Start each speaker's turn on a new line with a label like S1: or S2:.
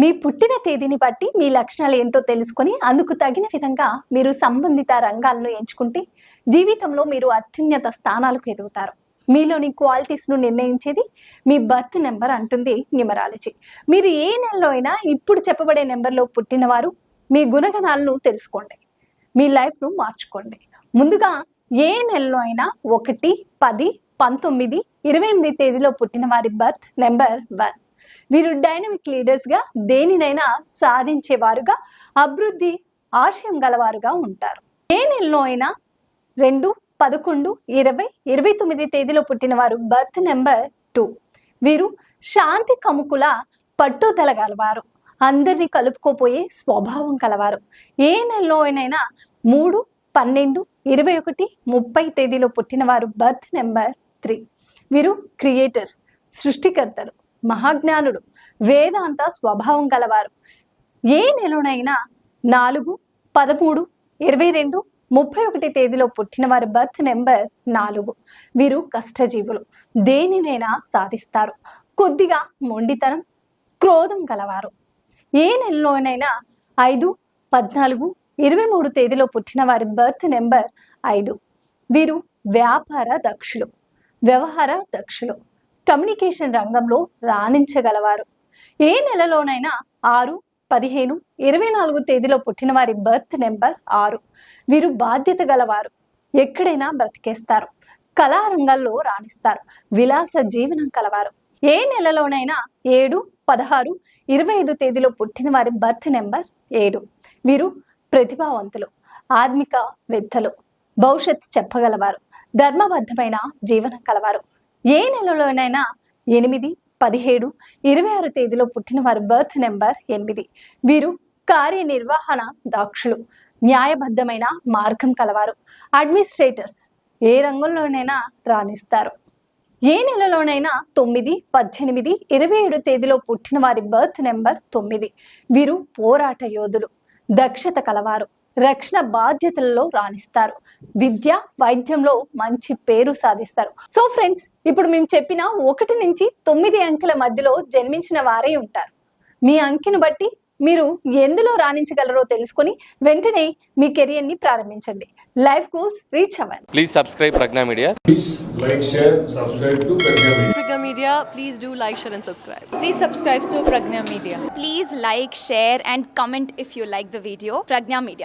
S1: మీ పుట్టిన తేదీని బట్టి మీ లక్షణాలు ఏంటో తెలుసుకొని అందుకు తగిన విధంగా మీరు సంబంధిత రంగాలను ఎంచుకుంటే జీవితంలో మీరు అత్యున్నత స్థానాలకు ఎదుగుతారు. మీలోని క్వాలిటీస్ ను నిర్ణయించేది మీ బర్త్ నెంబర్ అంటుంది న్యూమరాలజీ. మీరు ఏ నెలలో అయినా ఇప్పుడు చెప్పబడే నెంబర్లో పుట్టినవారు మీ గుణగణాలను తెలుసుకోండి, మీ లైఫ్ ను మార్చుకోండి. ముందుగా ఏ నెలలో అయినా 1, 10, 19, 28 తేదీలో పుట్టిన వారి బర్త్ నెంబర్ 1. వీరు డైనమిక్ లీడర్స్ గా దేనినైనా సాధించేవారుగా, అభివృద్ధి ఆశయం గలవారుగా ఉంటారు. ఏ నెలలో అయినా 2, 11, 20, 29 తేదీలో పుట్టిన వారు బర్త్ నెంబర్ 2. వీరు శాంతి కముకుల పట్టుదల గలవారు, అందరినీ కలుపుకోపోయే స్వభావం కలవారు. ఏ నెలలో అయినా 3, 12, 21, 30 తేదీలో పుట్టిన వారు బర్త్ నెంబర్ 3. వీరు క్రియేటర్స్, సృష్టికర్తలు, మహాజ్ఞానుడు, వేదాంత స్వభావం గలవారు. ఏ నెలనైనా 4, 13, 22, 31 తేదీలో పుట్టిన వారి బర్త్ నెంబర్ 4. వీరు కష్టజీవులు, దేనినైనా సాధిస్తారు. కొద్దిగా మొండితనం, క్రోధం గలవారు. ఏ నెలలోనైనా 5, 14, 23 తేదీలో పుట్టిన వారి బర్త్ నెంబర్ 5. వీరు వ్యాపార దక్షులు, వ్యవహార దక్షులు, కమ్యూనికేషన్ రంగంలో రాణించగలవారు. ఏ నెలలోనైనా 6, 15, 24 తేదీలో పుట్టిన వారి బర్త్ నెంబర్ 6. వీరు బాధ్యత గలవారు, ఎక్కడైనా బ్రతికేస్తారు, కళారంగాల్లో రాణిస్తారు, విలాస జీవనం కలవారు. ఏ నెలలోనైనా 7, 16, 25 తేదీలో పుట్టిన వారి బర్త్ నెంబర్ 7. వీరు ప్రతిభావంతులు, ఆత్మికవేత్తలు, భవిష్యత్తు చెప్పగలవారు, ధర్మబద్ధమైన జీవనం కలవారు. ఏ నెలలోనైనా 8, 17, 26 తేదీలో పుట్టిన వారి బర్త్ నెంబర్ 8. వీరు కార్యనిర్వహణ దాక్షులు, న్యాయబద్ధమైన మార్గం కలవారు, అడ్మినిస్ట్రేటర్స్, ఏ రంగంలోనైనా రాణిస్తారు. ఏ నెలలోనైనా 9, 18, 27 తేదీలో పుట్టిన వారి బర్త్ నెంబర్ 9. వీరు పోరాట యోధులు, దక్షత కలవారు, రక్షణ బాధ్యతలలో రాణిస్తారు, విద్య వైద్యంలో మంచి పేరు సాధిస్తారు. సో ఫ్రెండ్స్, ఇప్పుడు మేము చెప్పిన 1 నుంచి 9 అంకెల మధ్యలో జన్మించిన వారే ఉంటారు. మీ అంకెను బట్టి మీరు ఎందులో రాణించగలరో తెలుసుకొని వెంటనే మీ కెరియర్ ని ప్రారంభించండి, లైఫ్ గోల్స్ రీచ్ అవ్వండి.
S2: Please subscribe Pragna Media.
S3: Please like, share, subscribe to Pragna Media.
S4: Pragna Media, please do like, share and subscribe.
S5: Please subscribe to Pragna Media.
S6: Please like, share and comment if you like the video. Pragna Media.